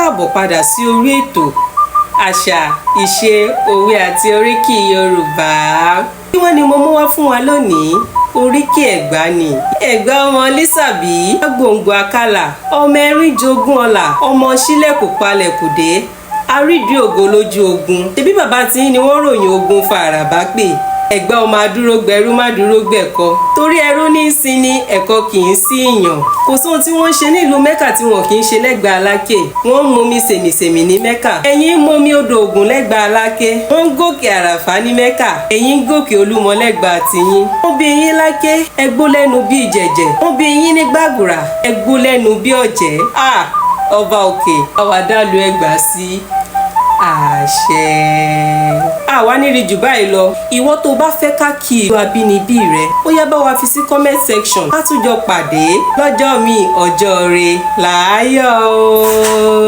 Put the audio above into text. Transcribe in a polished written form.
káàbọ̀ padà sí orí ètò àṣà ìṣe òwe àti oríkì Yorùbá. Kí wọ́n ní mo mú wá fún wa lónìí? Oríkì Ègbá ni. Ègbá ọmọ Lísàbí, gbòǹgbò àkàlà, ọmọ ẹ̀rín jogún ọlà, ọmọ sílẹ̀kùn palẹ̀kùdé, àrídìí ògo lójú ogun. Ṣebí bàbá tí ni wọ́n ròyìn ogun fa àràbá pè. Ègbá ọmọ adúró gbẹrú má dúró gbẹ̀kọ. Torí ẹrú ní í sin ni ẹ̀kọ kì í sí ìyàn. Kò sóhun tí wọ́n ń ṣe nílùú Mẹ́kà tí wọn kì í ṣe lẹ́gbàá Aláké. Wọ́n ń momi sèmìsèmì ní Mẹ́kà. Ẹ̀yin ń momi odò Ògùn lẹ́gbàá Aláké. Wọ́n ń gòkè àràfá ní Mẹ́kà. Ẹ̀yin ń gòkè Olúmọ lẹ́gbàá tiyín. Wọ́n bí yín láké, ẹ gbó lẹ́nu bí ìjẹ̀jẹ̀. Wọ́n bí yín ní gbàgùrà, ẹ gbó lẹ́nu bí ọ̀jẹ́. Ọba òkè, àwàdàlú Ègbá sí àṣẹ. Àwa ní rí jù báyìí lọ. Ìwọ tó bá fẹ́ ká kí ìlú abínibí rẹ, ó yá bá wa fi sí comment section. Ká tún jọ pàdé lọ́jọ́ míì ọjọ́ re láyọ̀ o.